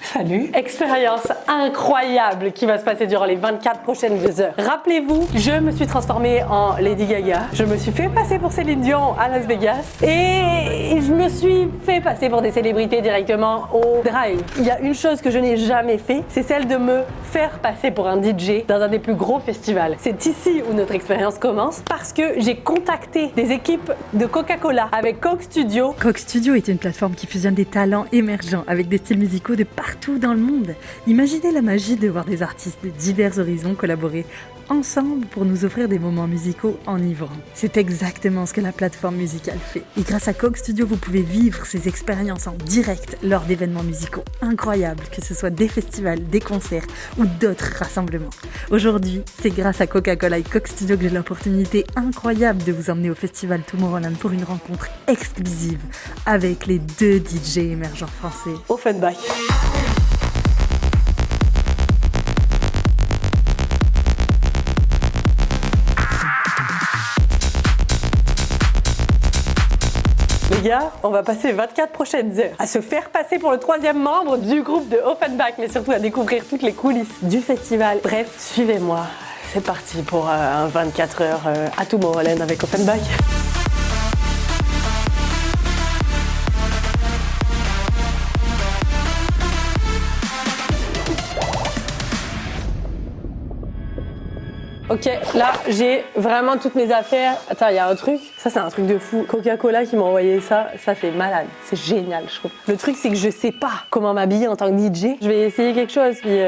Salut. Expérience incroyable qui va se passer durant les 24 prochaines heures. Rappelez-vous, je me suis transformée en Lady Gaga. Je me suis fait passer pour Céline Dion à Las Vegas. Et je me suis fait passer pour des célébrités directement au drive. Il y a une chose que je n'ai jamais fait, c'est celle de me faire passer pour un DJ dans un des plus gros festivals. C'est ici où notre expérience commence parce que j'ai contacté des équipes de Coca-Cola avec Coke Studio. Coke Studio est une plateforme qui fusionne des talents émergents avec des styles musicaux de partout dans le monde. Imaginez la magie de voir des artistes de divers horizons collaborer ensemble pour nous offrir des moments musicaux enivrants. C'est exactement ce que la plateforme musicale fait. Et grâce à Coke Studio, vous pouvez vivre ces expériences en direct lors d'événements musicaux incroyables, que ce soit des festivals, des concerts ou d'autres rassemblements. Aujourd'hui, c'est grâce à Coca-Cola et Coke Studio que j'ai l'opportunité incroyable de vous emmener au festival Tomorrowland pour une rencontre exclusive avec les 2 DJ émergents français. Offenbach. Les gars, on va passer les 24 prochaines heures à se faire passer pour le 3e membre du groupe de Offenbach, mais surtout à découvrir toutes les coulisses du festival. Bref, suivez-moi. C'est parti pour un 24 heures à Tomorrowland avec Offenbach. Ok, là j'ai vraiment toutes mes affaires. Attends, il y a un truc, ça c'est un truc de fou. Coca-Cola qui m'a envoyé ça, ça c'est malade, c'est génial je trouve. Le truc c'est que je sais pas comment m'habiller en tant que DJ. Je vais essayer quelque chose, puis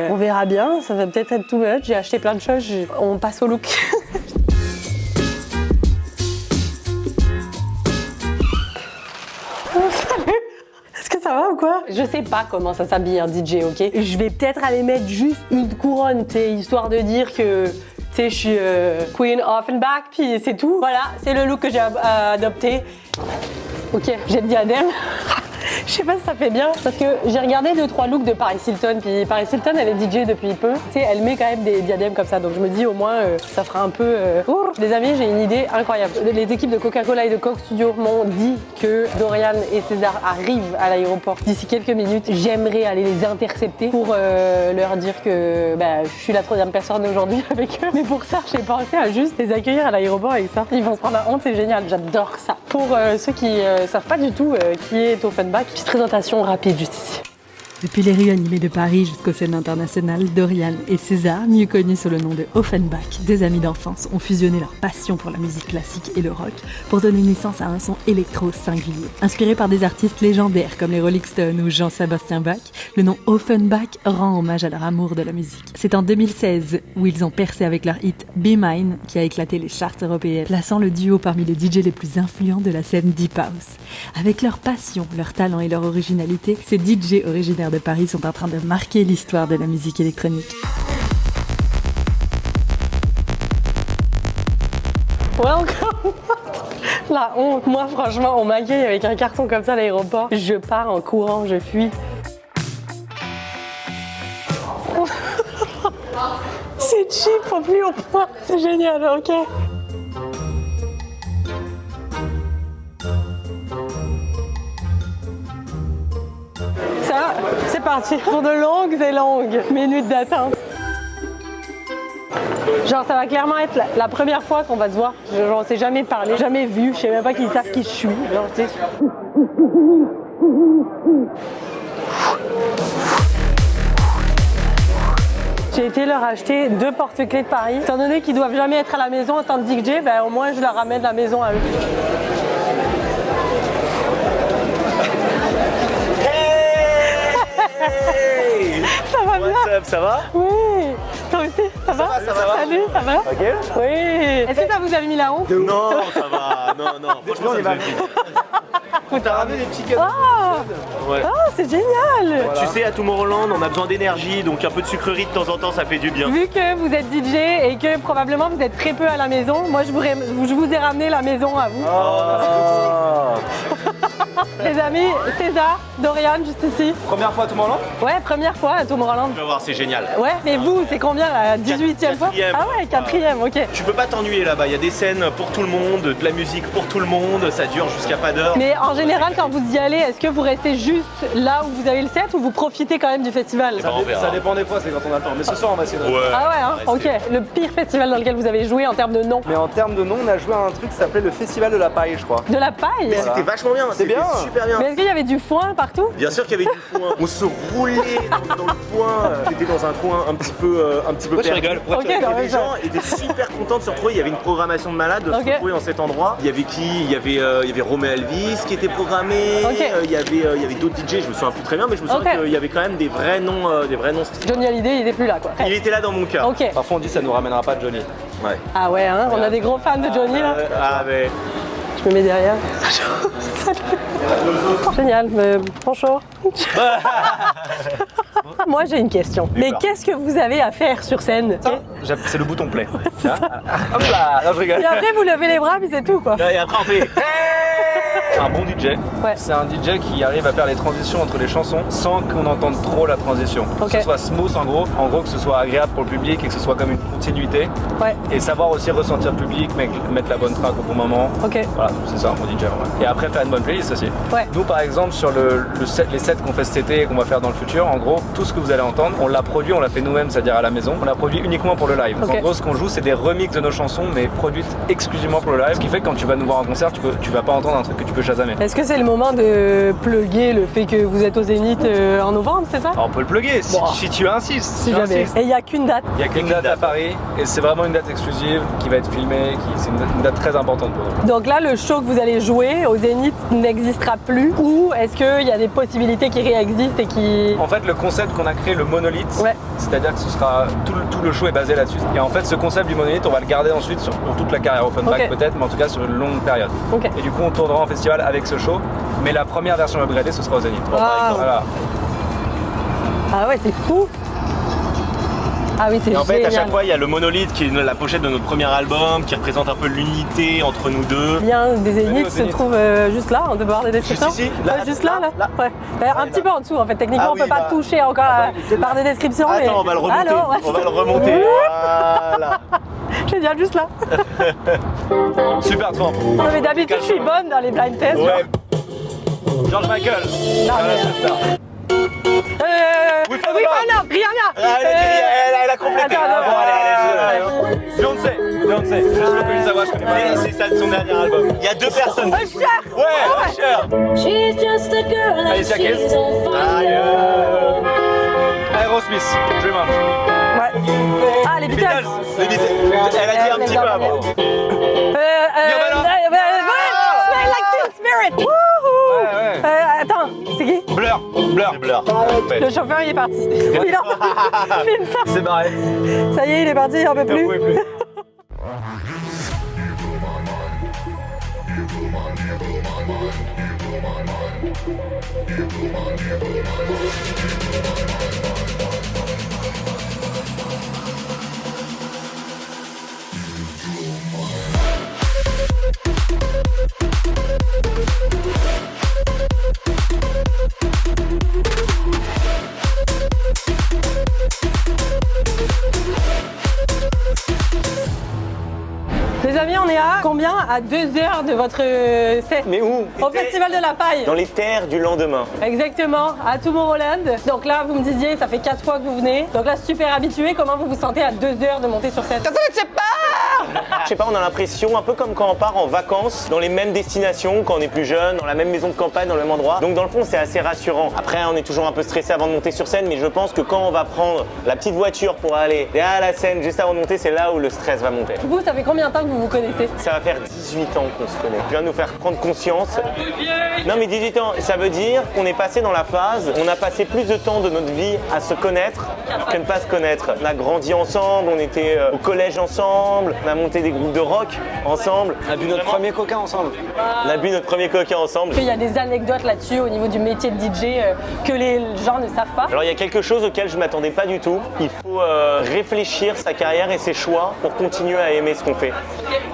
on verra bien, ça va peut-être être too much. J'ai acheté plein de choses, on passe au look. Est-ce que ça va ou quoi? Je sais pas comment ça s'habille un DJ, ok? Je vais peut-être aller mettre juste une couronne, tu sais, histoire de dire que, tu sais, je suis Queen Offenbach, puis c'est tout. Voilà, c'est le look que j'ai adopté. Ok, j'ai le diadème. Je sais pas si ça fait bien, parce que j'ai regardé 2-3 looks de Paris Hilton, puis Paris Hilton elle est DJ depuis peu. Tu sais, elle met quand même des diadèmes comme ça, donc je me dis au moins ça fera un peu... Les amis, j'ai une idée incroyable. Les équipes de Coca-Cola et de Coke Studio m'ont dit que Dorian et César arrivent à l'aéroport d'ici quelques minutes. J'aimerais aller les intercepter pour leur dire que je suis la 3e personne aujourd'hui avec eux. Mais pour ça, j'ai pensé à juste les accueillir à l'aéroport avec ça. Ils vont se prendre la honte, c'est génial, j'adore ça. Pour ceux qui savent pas du tout qui est Offenbach, petite présentation rapide juste ici. Depuis les rues animées de Paris jusqu'aux scènes internationales, Dorian et César, mieux connus sous le nom de Offenbach, 2 amis d'enfance, ont fusionné leur passion pour la musique classique et le rock pour donner naissance à un son électro singulier. Inspiré par des artistes légendaires comme les Rolling Stones ou Jean-Sébastien Bach, le nom Offenbach rend hommage à leur amour de la musique. C'est en 2016 où ils ont percé avec leur hit Be Mine qui a éclaté les charts européennes, plaçant le duo parmi les DJ les plus influents de la scène Deep House. Avec leur passion, leur talent et leur originalité, ces DJ originaires de Paris sont en train de marquer l'histoire de la musique électronique. Welcome. La honte. Moi franchement, on m'accueille avec un carton comme ça à l'aéroport. Je pars en courant, je fuis. C'est cheap au plus haut point. C'est génial, ok. Ça, c'est parti pour de longues et longues minutes d'attente. Genre ça va clairement être la première fois qu'on va se voir. Genre on s'est jamais parlé, jamais vu, je sais même pas qu'ils savent qui je suis. Genre tu sais. J'ai été leur acheter 2 porte-clés de Paris. Étant donné qu'ils doivent jamais être à la maison en tant que DJ, au moins je leur ramène la maison à eux. Hey Ça va bien? What's up, ça va? Oui. Toi aussi, ça va? Salut, ça va? Ok. Oui. Est-ce que ça vous a mis la honte? Non, ça va. Non. Franchement, on va. T'as ramené des petits cadeaux. Ouais. Ah, c'est génial! Tu sais, à Tomorrowland, on a besoin d'énergie, donc un peu de sucrerie de temps en temps, ça fait du bien. Vu que vous êtes DJ et que probablement vous êtes très peu à la maison, moi je vous ai ramené la maison à vous. Oh. Les amis, César, Dorian, juste ici. Première fois à Tomorrowland? Ouais, première fois à Tomorrowland. Tu vas voir, c'est génial. Ouais, mais vous, c'est combien la 18e fois? Quatrième. Ah ouais, 4e, ok. Tu peux pas t'ennuyer là-bas, il y a des scènes pour tout le monde, de la musique pour tout le monde, ça dure jusqu'à pas d'heure. Mais en général, quand vous y allez, est-ce que vous restez juste là où vous avez le set ou vous profitez quand même du festival? On verra. Ça dépend des fois, c'est quand on a le temps. Mais ce soir, on va essayer de. Ouais. Ah ouais, hein, ok. Le pire festival dans lequel vous avez joué en termes de nom? Mais en termes de nom, on a joué à un truc qui s'appelait le Festival de la Paille, je crois. De la paille? Mais c'était vachement bien, c'était bien. super bien. Mais est-ce qu'il y avait du foin partout? Bien sûr qu'il y avait du foin. On se roulait dans le foin. J'étais dans un coin un petit peu perdu. Ok, non, Et mais les ça- gens étaient super contents de se retrouver. Il y avait une programmation de malade de se Ok. retrouver dans cet endroit. Il y avait qui? Il y avait Romain Elvis qui était programmé. Ok. Il y avait d'autres DJ. Je me souviens plus très bien, mais je me souviens Ok. qu'il y avait quand même des vrais noms stylés. Johnny Hallyday, il était plus là, quoi. Il était là dans mon cœur. Ok. Parfois, on dit ça nous ramènera pas de Johnny. Ouais. Ah ouais, hein, on a des gros fans de Johnny là. Ah mais. Je me mets derrière. Salut. Génial, bonjour. Moi j'ai une question. Mais qu'est-ce que vous avez à faire sur scène? C'est le bouton play. Hop là, là je rigole. Et après vous levez les bras puis c'est tout quoi. Et après on fait. Un bon DJ, Ouais. c'est un DJ qui arrive à faire les transitions entre les chansons sans qu'on entende trop la transition. Ok. Que ce soit smooth en gros que ce soit agréable pour le public et que ce soit comme une continuité. Ouais, Et savoir aussi ressentir le public, mettre la bonne track au bon moment. ok. Voilà, c'est ça un bon DJ. Ouais. Et après faire une bonne playlist aussi. Ouais. Nous par exemple sur les sets qu'on fait cet été et qu'on va faire dans le futur, en gros tout ce que vous allez entendre, on l'a produit, on l'a fait nous-mêmes, c'est-à-dire à la maison. On l'a produit uniquement pour le live. Ok. En gros ce qu'on joue c'est des remixes de nos chansons mais produites exclusivement pour le live. Ce qui fait que quand tu vas nous voir en concert, tu vas pas entendre un truc que tu peux chasamer. Est-ce que c'est le moment de plugger le fait que vous êtes au Zénith en novembre, c'est ça? Alors, on peut le plugger si tu insistes. Si jamais. Et il n'y a qu'une date. Il n'y a qu'une date à Paris et c'est vraiment une date exclusive qui va être filmée, c'est une date très importante pour nous. Donc là, le show que vous allez jouer au Zénith n'existera plus ou est-ce qu'il y a des possibilités qui réexistent et qui... En fait, le concept qu'on a créé, le monolithe, Ouais. c'est-à-dire que ce sera tout le show est basé là-dessus. Et en fait, ce concept du monolithe, on va le garder ensuite pour toute la carrière Offenbach Ok. peut-être, mais en tout cas sur une longue période. Ok. Et du coup, on tournera en festival avec ce show, mais la première version upgradée, ce sera au Zénith. Bon, par Wow. exemple, voilà. Ah ouais, c'est fou. Ah oui, c'est Et en fait, génial. à chaque fois, il y a le monolithe qui est la pochette de notre premier album, qui représente un peu l'unité entre nous deux. Le lien des Venez Zéniths au se Zénith. trouve juste là, en dehors des descriptions. Juste ici Ouais, juste là. Ouais. Un petit peu en dessous en fait. Techniquement, Ah on peut oui, pas bah. toucher encore par des descriptions. mais... Attends, on va le remonter. Alors, ouais. On va le remonter. Voilà. Génial, juste là. Super trempe. Non, mais d'habitude, je suis bonne dans les blind tests. Ouais. George Michael. Non, Voilà, mais- super. Oui, Rihanna, Rihanna. Elle a complété. Attends, Ah, bon, allez, Beyoncé. J'ai juste reconnu sa voix, je connais pas. c'est ça de son dernier album. Il y a deux personnes. Usher. Ouais, Usher. She's just a girl and Alicia Keys. she's on fire. Aerosmith. Dreamer. Ouais. Ah, les Beatles. Les Beatles. Elle a dit un petit peu avant. Smell like Teen Spirit. Wouhou. Ouais. Attends, c'est qui? Blur. C'est Blur. Le chauffeur, il est parti. Oui, non. Filme ça. C'est barré. Ça y est, il est parti, il en peut plus. pouvez plus. Les amis, on est à combien? À 2 heures de votre set. Mais où? Au Festival de la Paille. Dans les terres du lendemain. Exactement, à Tomorrowland. Donc là, vous me disiez, ça fait 4 fois que vous venez. Donc là, super habitué. Comment vous vous sentez à 2 heures de monter sur scène? Je sais pas, on a l'impression, un peu comme quand on part en vacances, dans les mêmes destinations, quand on est plus jeune, dans la même maison de campagne, dans le même endroit. Donc dans le fond, c'est assez rassurant. Après, on est toujours un peu stressé avant de monter sur scène, mais je pense que quand on va prendre la petite voiture pour aller à la scène juste avant de monter, c'est là où le stress va monter. Vous, ça fait combien de temps que vous vous connaissez? Ça va faire 18 ans qu'on se connaît. Tu viens de nous faire prendre conscience. Non mais 18 ans, ça veut dire qu'on est passé dans la phase, on a passé plus de temps de notre vie à se connaître que ne pas se connaître. On a grandi ensemble, on était au collège ensemble, on a monté des groupes de rock ensemble. On a bu notre premier coca ensemble. On a bu notre premier coca ensemble. Il y a des anecdotes là-dessus au niveau du métier de DJ que les gens ne savent pas. Alors il y a quelque chose auquel je m'attendais pas du tout. Il faut faut réfléchir sa carrière et ses choix pour continuer à aimer ce qu'on fait.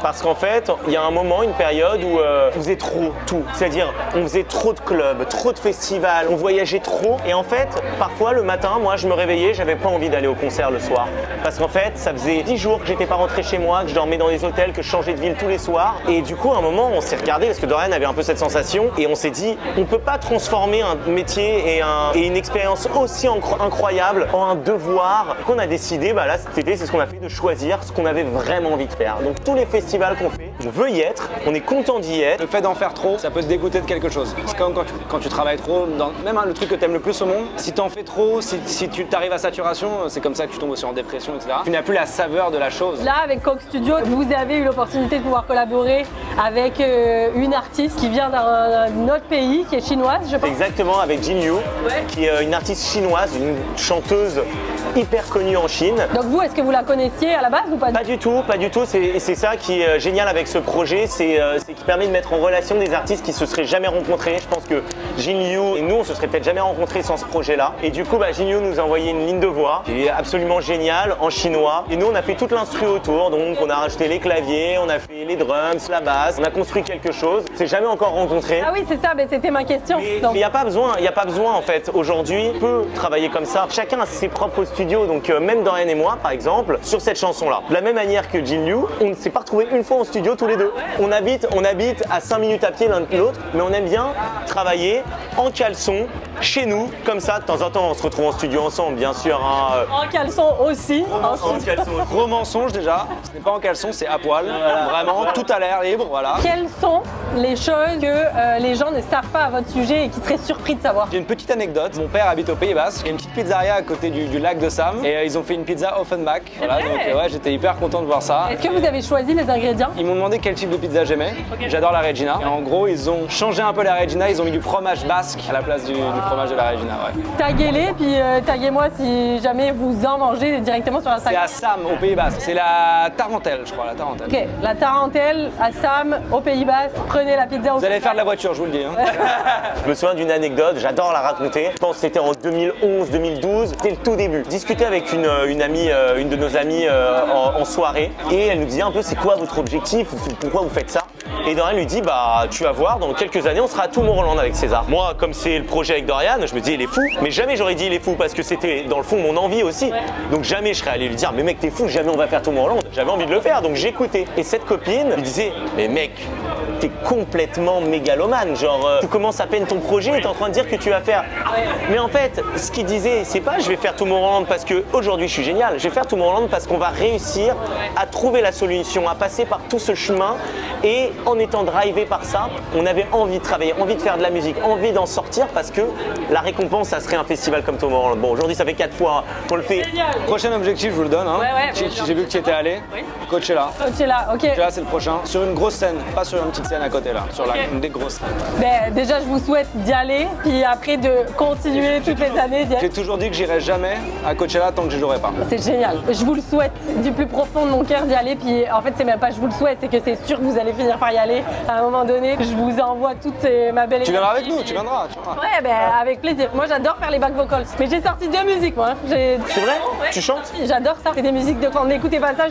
Parce qu'en fait, il y a un moment, une période où on faisait trop tout. C'est-à-dire, on faisait trop de clubs, trop de festivals, on voyageait trop. Et en fait, parfois le matin, moi je me réveillais, j'avais pas envie d'aller au concert le soir. Parce qu'en fait, ça faisait 10 jours que j'étais pas rentré chez moi, que je dormais dans des hôtels, que je changeais de ville tous les soirs. Et du coup, à un moment, on s'est regardé parce que Dorian avait un peu cette sensation et on s'est dit, on peut pas transformer un métier et une expérience aussi incroyable en un devoir. Qu'on a décidé, là cet été, c'est ce qu'on a fait, de choisir ce qu'on avait vraiment envie de faire. Donc tous les festivals qu'on fait, on veut y être, on est content d'y être. Le fait d'en faire trop, ça peut te dégoûter de quelque chose. C'est comme quand tu travailles trop, même le truc que tu aimes le plus au monde, si tu en fais trop, si tu t'arrives à saturation, c'est comme ça que tu tombes aussi en dépression, etc. Tu n'as plus la saveur de la chose. Là, avec Coq Studio, vous avez eu l'opportunité de pouvoir collaborer avec une artiste qui vient d'un autre pays, qui est chinoise, je pense. Exactement, avec Jin Liu, qui est une artiste chinoise, une chanteuse hyper connue en Chine. Donc vous, est-ce que vous la connaissiez à la base ou pas? Pas du tout. C'est ça qui est génial avec ce projet, c'est qu'il permet de mettre en relation des artistes qui se seraient jamais rencontrés. Je pense que Jin Liu et nous, on se serait peut-être jamais rencontrés sans ce projet-là. Et du coup, Jin Liu nous a envoyé une ligne de voix qui est absolument géniale en chinois. Et nous, on a fait toute l'instru autour. Donc, on a rajouté les claviers, on a fait les drums, la basse, on a construit quelque chose. On s'est jamais encore rencontrés. Ah oui, c'est ça, mais c'était ma question. Mais il n'y a pas besoin en fait. Aujourd'hui, on peut travailler comme ça. Chacun a ses propres studios. Donc, même Dorian et moi, par exemple, sur cette chanson-là. De la même manière que Jin Liu, on ne s'est pas retrouvés une fois en studio tous les deux. On habite à 5 minutes à pied l'un de l'autre, mais on aime bien travailler en caleçon, chez nous, comme ça. De temps en temps, on se retrouve en studio ensemble, bien sûr. En caleçon aussi. En caleçon. Gros mensonge déjà, ce n'est pas en caleçon, c'est à poil. Vraiment, tout à l'air libre, voilà. Quelles sont les choses que les gens ne savent pas à votre sujet et qui seraient surpris de savoir? J'ai une petite anecdote. Mon père habite au Pays Basque. Il y a une petite pizzeria à côté du lac de Sam. Et ils ont fait une pizza Offenbach. Voilà, donc ouais, j'étais hyper content de voir ça. Est-ce que vous avez choisi les ingrédients? Ils m'ont demandé quel type de pizza j'aimais. J'adore la Regina. Et en gros, ils ont changé un peu la Regina. Ils ont mis du fromage basque à la place du fromage de la Regina. Ouais. Taguez-les, puis taguez-moi si jamais vous en mangez directement sur Instagram. C'est à Sam, au Pays Basque. C'est la tarentelle, je crois, la tarentelle. Ok, la tarentelle à Sam, au Pays Basque. Prenez la pizza au Vous allez faire de la voiture, je vous le dis. Hein. Je me souviens d'une anecdote, j'adore la raconter. Je pense que c'était en 2011-2012, c'était le tout début. Je discutais avec une amie, une de nos amies en soirée, et elle nous disait un peu c'est quoi votre objectif, pourquoi vous faites ça. Et Dorian lui dit tu vas voir, dans quelques années on sera à Tomorrowland avec César. Moi, comme c'est le projet avec Dorian, je me dis il est fou, mais jamais j'aurais dit il est fou parce que c'était dans le fond mon envie aussi. Donc jamais je serais allé lui dire mais mec t'es fou, jamais on va faire Tomorrowland. J'avais envie de le faire, donc j'écoutais. Et cette copine lui disait mais mec, t'es complètement mégalomane, genre tu commences à peine ton projet et t'es en train de dire que tu vas faire. Mais en fait, ce qu'il disait, c'est pas je vais faire Tomorrowland parce que aujourd'hui je suis génial, je vais faire Tomorrowland parce qu'on va réussir à trouver la solution, à passer par tout ce chemin, et en étant drivé par ça, on avait envie de travailler, envie de faire de la musique, envie d'en sortir parce que la récompense, ça serait un festival comme Tomorrowland. Bon, aujourd'hui ça fait 4 fois qu'on le fait. Prochain objectif, je vous le donne. Hein. J'ai vu que tu y étais allé. Coachella. Coachella, ok. Coachella, c'est le prochain. Sur une grosse scène, pas sur une petite scène à côté là, sur une des grosses scènes. Ben, déjà, je vous souhaite d'y aller, puis après de continuer toutes les années d'y aller. J'ai toujours dit que j'irai jamais à Coachella tant que je l'aurai pas. C'est génial. Je vous le souhaite du plus profond de mon cœur d'y aller, puis en fait, c'est même pas je vous le souhaite, c'est que c'est sûr que vous allez finir par y aller. À un moment donné, je vous envoie toute ma belle énergie. Tu viendras avec nous, tu viendras. Ouais, ben avec plaisir. Moi, j'adore faire les back vocals. Mais j'ai sorti 2 musiques, moi. C'est vrai? Tu chantes? J'adore ça. C'est des musiques de quand n'écoutez pas ça,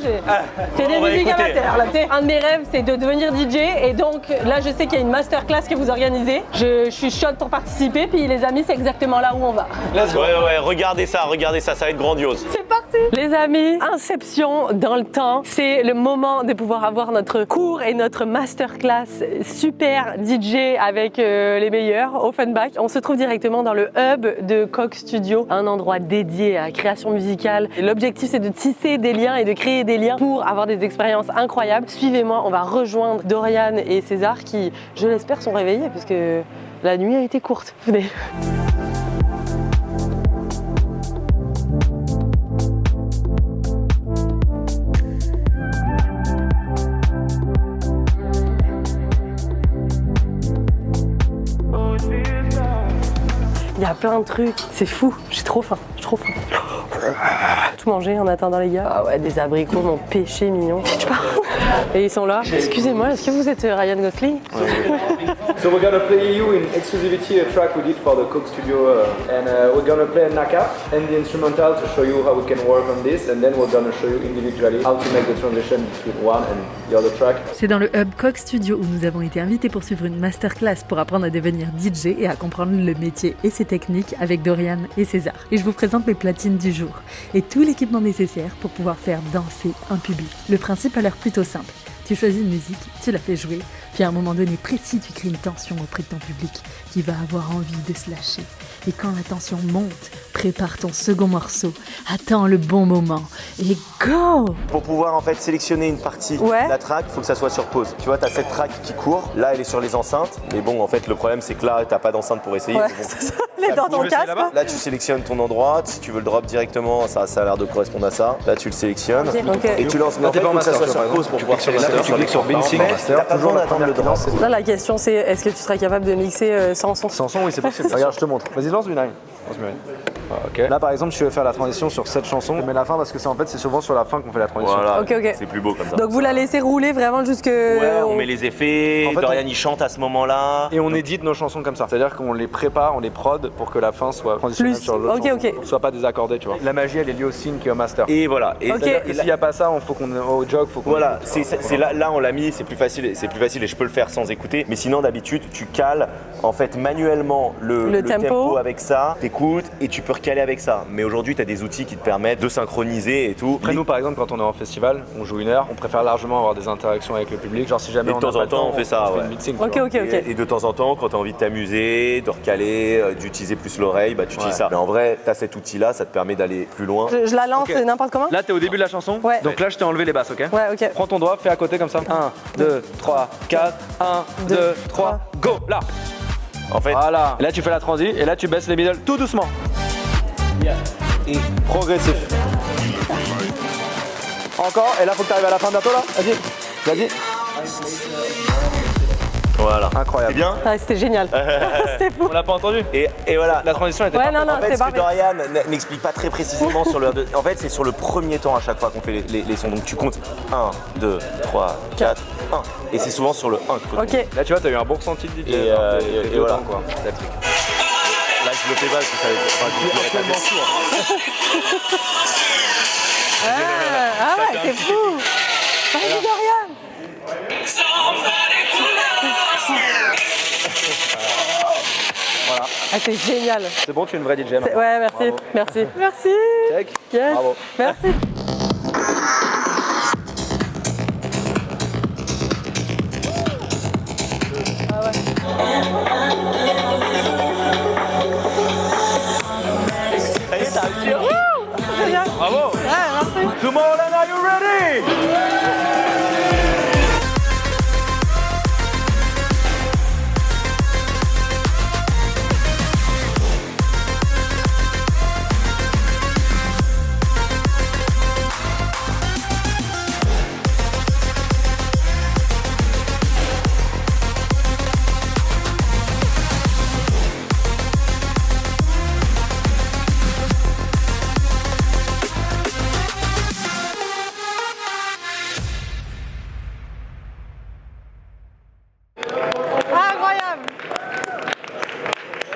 c'est des musiques amateurs. Là, un de mes rêves, c'est de devenir DJ. Et donc, là, je sais qu'il y a une masterclass que vous organisez. Je suis chaude pour participer. Puis, les amis, c'est exactement là où on va. Let's go. Ouais, regardez ça, ça va être grandiose. C'est parti. Les amis, Inception dans le temps. C'est le moment de pouvoir avoir notre cours et notre masterclass super DJ avec les meilleurs, Offenbach. On se trouve directement dans le hub de Coq Studio, un endroit dédié à la création musicale. L'objectif, c'est de tisser des liens et de créer des liens pour avoir des expériences incroyables. Suivez-moi, on va rejoindre Dorian et César qui, je l'espère, sont réveillés parce que la nuit a été courte. Venez. Il y a plein de trucs, c'est fou, j'ai trop faim, Tout manger en attendant les gars. Ah ouais, des abricots, mon péché mignon. Je pars. Et ils sont là. Excusez-moi, est-ce que vous êtes Ryan Gosling? So we're gonna play you in exclusivity a track we did for the Coke Studio, and we're gonna play a Naka and the instrumental to show you how we can work on this, and then we're gonna show you individually how to make the transition between one and the other track. C'est dans le Hub Coke Studio où nous avons été invités pour suivre une masterclass pour apprendre à devenir DJ et à comprendre le métier et ses techniques avec Dorian et César. Et je vous présente mes platines du jour et tout l'équipement nécessaire pour pouvoir faire danser un public. Le principe a l'air plutôt simple. Tu choisis une musique, tu la fais jouer, puis à un moment donné précis, tu crées une tension auprès de ton public qui va avoir envie de se lâcher. Et quand la tension monte, prépare ton second morceau, attends le bon moment et go! Pour pouvoir en fait sélectionner une partie de la track, il faut que ça soit sur pause. Tu vois, tu as cette track qui court, là elle est sur les enceintes, mais bon en fait le problème c'est que là t'as pas d'enceinte pour essayer. Ouais, mais bon, c'est ça. Elle est dans ton casque. Là tu sélectionnes ton endroit, si tu veux le drop directement, ça a l'air de correspondre à ça. Là tu le sélectionnes et tu lances. Mais en fait, il faut que ça soit sur pause pour pouvoir faire tu cliques sur Bouncing Master. T'as pas besoin d'attendre le drop. Là, la question c'est est-ce que tu seras capable de mixer sans son? Sans son, oui, c'est possible. Regarde, je te montre. Vas-y, lance Binary. Ok. Là, par exemple, je vais faire la transition sur cette chanson, mais la fin parce que c'est souvent sur la fin qu'on fait la transition. Voilà, ok. c'est plus beau comme ça. Donc vous la laissez rouler vraiment jusque. Ouais, on met les effets, En fait, Dorian il chante à ce moment-là. Et on édite nos chansons comme ça. C'est-à-dire qu'on les prépare, on les prod pour que la fin soit transitionnelle Plus. sur l'autre chanson, Ok. soit pas désaccordée, tu vois. La magie, elle est liée au sync et au master. Et voilà. Et, Ok. Et s'il n'y a pas ça, faut qu'on au jog, faut qu'on. Voilà, c'est là on l'a mis, c'est plus facile et je peux le faire sans écouter. Mais sinon d'habitude tu cales en fait manuellement le tempo avec ça, t'écoutes et tu peux recaler avec ça. Mais aujourd'hui tu as des outils qui te permettent de synchroniser et tout. Après nous par exemple quand on est en festival, on joue 1 heure, on préfère largement avoir des interactions avec le public. Genre si jamais Et de temps en temps on fait ça, fait ouais. une mixing. Ok. Et de temps en temps, quand tu as envie de t'amuser, de recaler, d'utiliser plus l'oreille, bah tu utilises ça. Mais en vrai, tu as cet outil-là, ça te permet d'aller plus loin. Je la lance n'importe comment. Là, t'es au début de la chanson. Ouais. Donc là, je t'ai enlevé les basses, ok? Ouais, ok. Prends ton doigt, fais à côté comme ça. 1, 2, 3, 4. 1, 2, 3, go! Là! En fait, Voilà. Et là, tu fais la transi et là, tu baisses les middle tout doucement. Et progressif. Encore. Et là, faut que tu arrives à la fin bientôt, là. Vas-y. voilà. Incroyable. C'est bien. Ah, c'était génial. C'était fou. On l'a pas entendu? Et voilà. La transition était Ouais, parfaite. non, En fait, c'est ce que parfait. Dorian n'explique pas très précisément sur le. En fait, c'est sur le premier temps à chaque fois qu'on fait les sons. Donc tu comptes 1, 2, 3, 4, 1. Et c'est souvent sur le 1 qu'il faut. Ok. Là, tu vois, t'as eu un bon ressenti de DJ. Et voilà. Quoi. Là, je le fais pas parce que ça. Enfin, je le ferai pas dessus. Ah ouais, c'est fou. Vas-y, Dorian. Ah, c'est génial. C'est bon, tu es une vraie DJ. maintenant. Ouais, merci. Bravo. Merci. Check. Yes. Bravo. Merci. Ça y est, t'as réussi. Génial. Bravo. Ouais, merci. Tomorrowland, are you ready?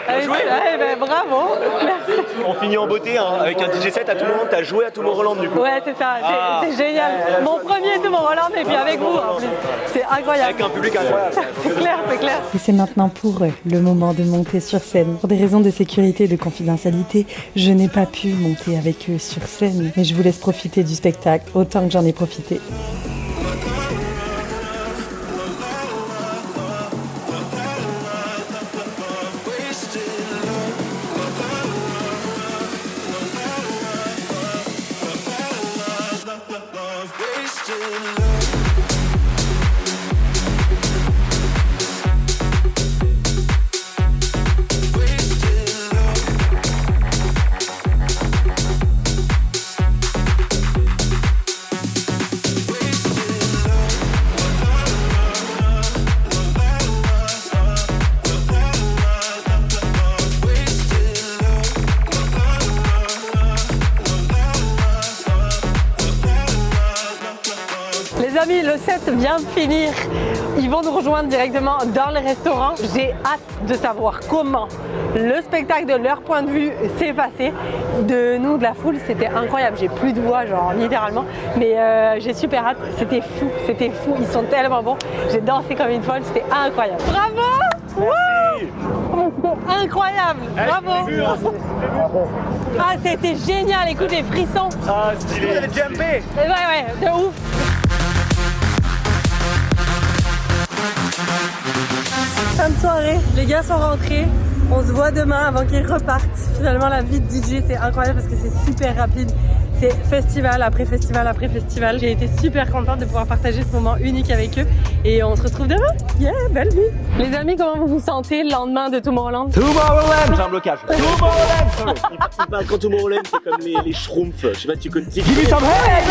Incroyable. Bravo. Merci. On finit en beauté hein, avec un DJ set à tout le monde. T'as joué à Tomorrowland du coup. Ouais, c'est ça. C'est génial. Mon premier Tomorrowland et puis avec vous en plus. C'est incroyable. Avec un public incroyable. C'est clair, c'est clair. Et c'est maintenant pour eux le moment de monter sur scène. Pour des raisons de sécurité et de confidentialité, je n'ai pas pu monter avec eux sur scène. Mais je vous laisse profiter du spectacle autant que j'en ai profité. vient de finir. Ils vont nous rejoindre directement dans le restaurant. J'ai hâte de savoir comment le spectacle de leur point de vue s'est passé. De nous, de la foule, c'était incroyable. J'ai plus de voix, genre littéralement. Mais j'ai super hâte. C'était fou, c'était fou. Ils sont tellement bons. J'ai dansé comme une folle. C'était incroyable. Bravo! Wouh! C'était incroyable. Bravo! Ah, c'était génial. Écoute les frissons. Ah, stylé. Vous avez jumpé. Ouais, de ouf. Fin de soirée, les gars sont rentrés. On se voit demain avant qu'ils repartent. Finalement, la vie de DJ, c'est incroyable parce que c'est super rapide. C'est festival après festival après festival. J'ai été super contente de pouvoir partager ce moment unique avec eux. Et on se retrouve demain. Yeah, belle vie. Les amis, comment vous vous sentez le lendemain de Tomorrowland? Tomorrowland. J'ai un blocage. Il parle quand Tomorrowland, c'est comme les schtroumpfs. Je sais pas si tu connais. Give me some head.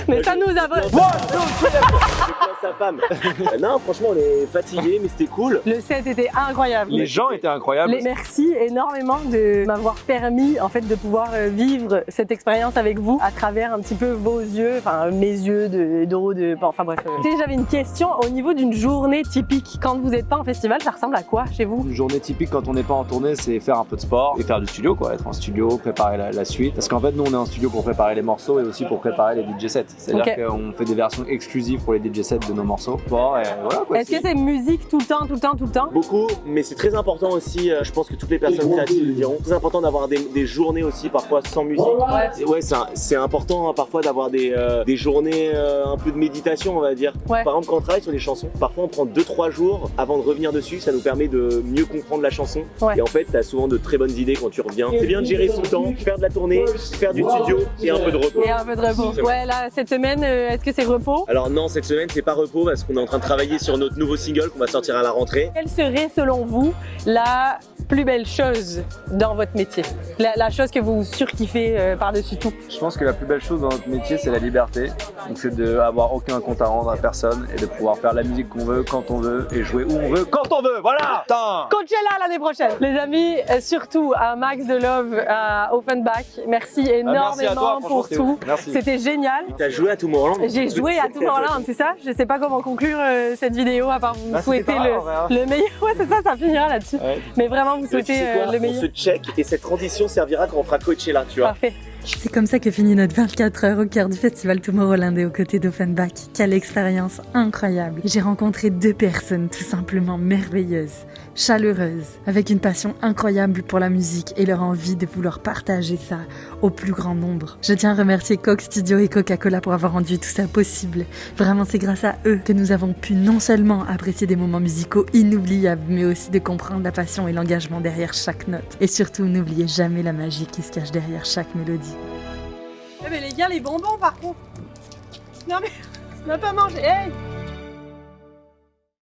Mais ça nous a... Sa femme. Non, franchement, on est fatigués, mais c'était cool. Le set était incroyable. Les gens étaient incroyables. Merci énormément de m'avoir permis en fait de pouvoir vivre cette expérience avec vous à travers un petit peu vos yeux, enfin mes yeux enfin bref. Tu sais, j'avais une question au niveau d'une journée typique quand vous n'êtes pas en festival, ça ressemble à quoi chez vous? Une journée typique quand on n'est pas en tournée, c'est faire un peu de sport et faire du studio, quoi. Être en studio, préparer la suite. Parce qu'en fait, nous, on est en studio pour préparer les morceaux et aussi pour préparer les DJ sets. C'est-à-dire qu'on fait des versions exclusives pour les DJ sets de nos morceaux. Bon, et voilà, quoi. Est-ce que c'est musique tout le temps? Beaucoup, mais c'est très important aussi, je pense que toutes les personnes créatives le diront, c'est important d'avoir des journées aussi parfois sans musique. Ouais, c'est important parfois d'avoir des journées un peu de méditation, on va dire. Ouais. Par exemple, quand on travaille sur des chansons, parfois on prend 2-3 jours avant de revenir dessus, ça nous permet de mieux comprendre la chanson. Ouais. Et en fait, t'as souvent de très bonnes idées quand tu reviens. C'est bien de gérer son temps, faire de la tournée, faire du studio et un peu de repos. Et un peu de repos. Ouais, là, cette semaine, est-ce que c'est repos? Alors non, cette semaine, c'est pas repos parce qu'on est en train de travailler sur notre nouveau single qu'on va sortir à la rentrée. Quelle serait, selon vous, la plus belle chose dans votre métier? La chose que vous surkiffez par-dessus tout? Je pense que la plus belle chose dans notre métier, c'est la liberté. Donc c'est d'avoir aucun compte à rendre à personne et de pouvoir faire la musique qu'on veut, quand on veut et jouer où on veut, quand on veut. Voilà. Coachella l'année prochaine. Les amis, surtout un max de love à Offenbach. Merci énormément merci à toi, pour tout. C'était génial. T'as joué à Tomorrowland? J'ai joué à Tomorrowland, c'est ça? Je sais pas comment conclure cette vidéo à part vous souhaiter le meilleur. Ouais, c'est ça finira là-dessus. Ouais. Mais vraiment vous souhaitez Tu sais quoi, le meilleur. on se check et cette transition servira quand on fera Coachella, tu vois. Parfait. C'est comme ça que finit notre 24 heures au cœur du festival Tomorrowland et aux côtés d'Offenbach. Quelle expérience incroyable! J'ai rencontré 2 personnes tout simplement merveilleuses, chaleureuses, avec une passion incroyable pour la musique et leur envie de vouloir partager ça au plus grand nombre. Je tiens à remercier Coke Studio et Coca-Cola pour avoir rendu tout ça possible. Vraiment, c'est grâce à eux que nous avons pu non seulement apprécier des moments musicaux inoubliables, mais aussi de comprendre la passion et l'engagement derrière chaque note. Et surtout, n'oubliez jamais la magie qui se cache derrière chaque mélodie. Eh mais les gars, les bonbons par contre. Non mais, on n'a pas mangé. Hey!